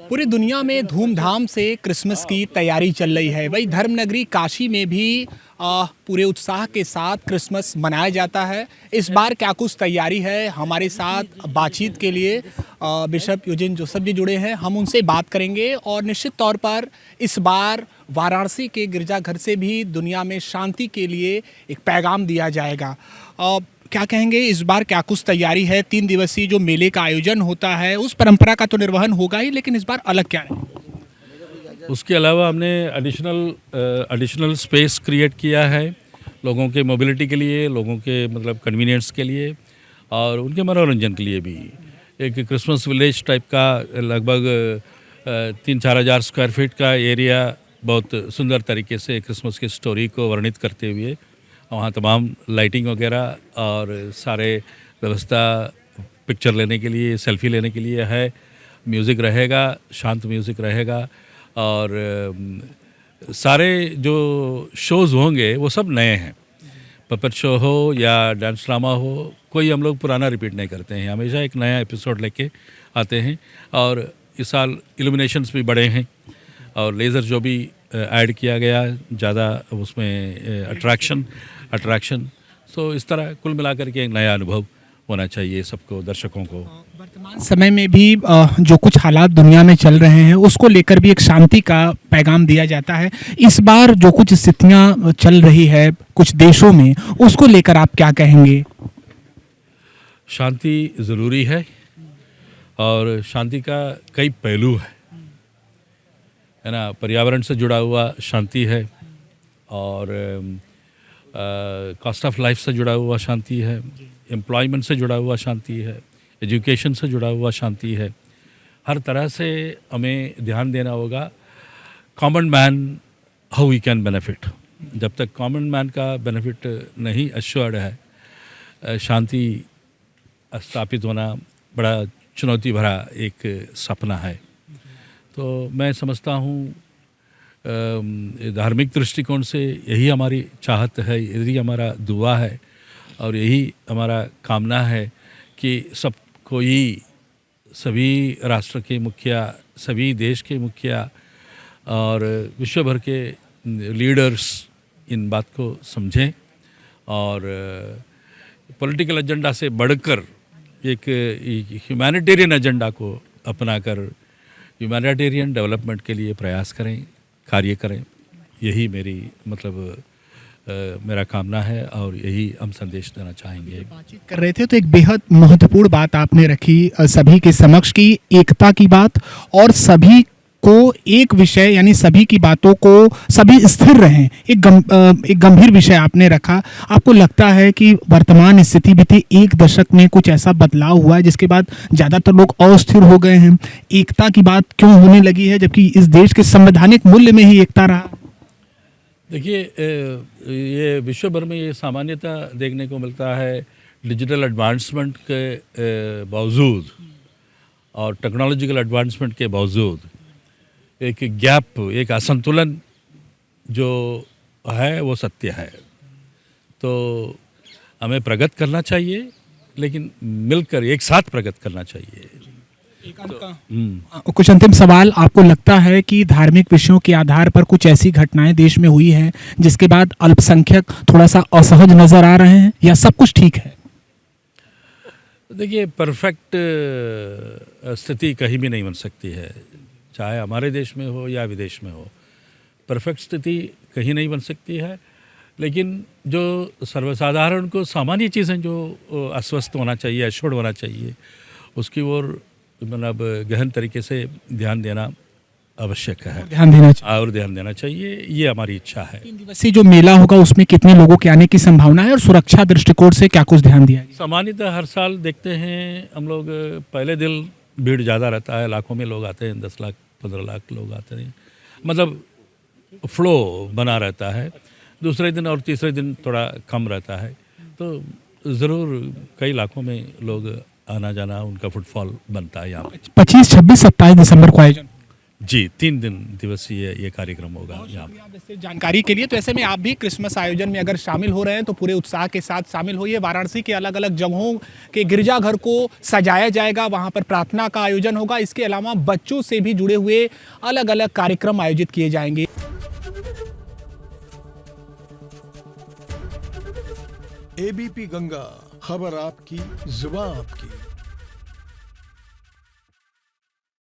पूरी दुनिया में धूमधाम से क्रिसमस की तैयारी चल रही है। वही धर्मनगरी काशी में भी पूरे उत्साह के साथ क्रिसमस मनाया जाता है। इस बार क्या कुछ तैयारी है, हमारे साथ बातचीत के लिए बिशप यूजिन जोसेफ जी जुड़े हैं। हम उनसे बात करेंगे और निश्चित तौर पर इस बार वाराणसी के गिरजाघर से भी दुनिया में शांति के लिए एक पैगाम दिया जाएगा। क्या कहेंगे, इस बार क्या कुछ तैयारी है? 3 दिवसीय जो मेले का आयोजन होता है उस परंपरा का तो निर्वहन होगा ही, लेकिन इस बार अलग क्या है? उसके अलावा हमने एडिशनल स्पेस क्रिएट किया है लोगों के मोबिलिटी के लिए, लोगों के मतलब कन्वीनियंस के लिए और उनके मनोरंजन के लिए भी। एक क्रिसमस विलेज टाइप का लगभग 3-4 हज़ार स्क्वायर फीट का एरिया बहुत सुंदर तरीके से क्रिसमस की स्टोरी को वर्णित करते हुए वहाँ तमाम लाइटिंग वगैरह और सारे व्यवस्था पिक्चर लेने के लिए, सेल्फी लेने के लिए है। म्यूज़िक रहेगा, शांत म्यूज़िक रहेगा और सारे जो शोज़ होंगे वो सब नए हैं। पपेट शो हो या डांस ड्रामा हो, कोई हम लोग पुराना रिपीट नहीं करते हैं, हमेशा एक नया एपिसोड लेके आते हैं। और इस साल इल्यूमिनेशंस भी बड़े हैं और लेज़र जो भी ऐड किया गया ज़्यादा उसमें अट्रैक्शन। सो इस तरह कुल मिलाकर के एक नया अनुभव होना चाहिए सबको, दर्शकों को। वर्तमान समय में भी जो कुछ हालात दुनिया में चल रहे हैं उसको लेकर भी एक शांति का पैगाम दिया जाता है। इस बार जो कुछ स्थितियां चल रही है कुछ देशों में, उसको लेकर आप क्या कहेंगे? शांति ज़रूरी है और शांति का कई पहलू है ना। पर्यावरण से जुड़ा हुआ शांति है और कॉस्ट ऑफ लाइफ से जुड़ा हुआ शांति है, एम्प्लॉयमेंट से जुड़ा हुआ शांति है, एजुकेशन से जुड़ा हुआ शांति है। हर तरह से हमें ध्यान देना होगा common man how we can benefit. जब तक कॉमन मैन का बेनिफिट नहीं एश्योर्ड है, शांति स्थापित होना बड़ा चुनौती भरा एक सपना है। तो मैं समझता हूँ धार्मिक दृष्टिकोण से यही हमारी चाहत है, यही हमारा दुआ है और यही हमारा कामना है कि सब कोई, सभी राष्ट्र के मुखिया, सभी देश के मुखिया और विश्व भर के लीडर्स इन बात को समझें और पॉलिटिकल एजेंडा से बढ़कर एक ह्यूमैनिटेरियन एजेंडा को अपनाकर ह्यूमैनिटेरियन डेवलपमेंट के लिए प्रयास करें, कार्य करें। यही मेरी मेरा कामना है और यही हम संदेश देना चाहेंगे। बातचीत कर रहे थे तो एक बेहद महत्वपूर्ण बात आपने रखी सभी के समक्ष की एकता की बात, और सभी को एक विषय यानी सभी की बातों को सभी स्थिर रहें, एक गंभीर विषय आपने रखा। आपको लगता है कि वर्तमान स्थिति बीते 1 दशक में कुछ ऐसा बदलाव हुआ है जिसके बाद ज़्यादातर लोग अस्थिर हो गए हैं? एकता की बात क्यों होने लगी है जबकि इस देश के संवैधानिक मूल्य में ही एकता रहा? देखिए, ये विश्व भर में ये सामान्यता देखने को मिलता है। डिजिटल एडवांसमेंट के बावजूद और टेक्नोलॉजिकल एडवांसमेंट के बावजूद एक गैप, एक असंतुलन जो है वो सत्य है। तो हमें प्रगति करना चाहिए, लेकिन मिलकर एक साथ प्रगति करना चाहिए। कुछ अंतिम सवाल, आपको लगता है कि धार्मिक विषयों के आधार पर कुछ ऐसी घटनाएं देश में हुई हैं जिसके बाद अल्पसंख्यक थोड़ा सा असहज नजर आ रहे हैं, या सब कुछ ठीक है? देखिए, परफेक्ट स्थिति कहीं भी नहीं बन सकती है, चाहे हमारे देश में हो या विदेश में हो। परफेक्ट स्थिति कहीं नहीं बन सकती है, लेकिन जो सर्वसाधारण को सामान्य चीज़ें जो अस्वस्थ होना चाहिए, एश्योर्ड होना चाहिए, उसकी ओर मतलब गहन तरीके से ध्यान देना आवश्यक है, ध्यान देना चाहिए। ये हमारी इच्छा है। 3 दिवसीय जो मेला होगा उसमें कितने लोगों के आने की संभावना है और सुरक्षा दृष्टिकोण से क्या कुछ ध्यान दिया गया? सामान्यतः हर साल देखते हैं हम लोग, पहले दिन भीड़ ज़्यादा रहता है, लाखों में लोग आते हैं, 10 लाख 15 लाख लोग आते हैं, मतलब फ्लो बना रहता है। दूसरे दिन और तीसरे दिन थोड़ा कम रहता है, तो ज़रूर कई लाखों में लोग आना जाना, उनका फुटफॉल बनता है यहाँ। 25, 26, 27 दिसंबर को आयोजन। जी 3 दिन दिवसीय ये कार्यक्रम होगा यहाँ पर। शुक्रिया वैसे जानकारी के लिए। तो ऐसे में आप भी क्रिसमस आयोजन में अगर शामिल हो रहे हैं तो पूरे उत्साह के साथ शामिल होइए। वाराणसी के अलग अलग जगहों के गिरजाघर को सजाया जाएगा, वहाँ पर प्रार्थना का आयोजन होगा। इसके अलावा बच्चों से भी जुड़े हुए अलग अलग कार्यक्रम आयोजित किए जाएंगे। एबीपी गंगा, खबर आपकी, जुबान आपकी।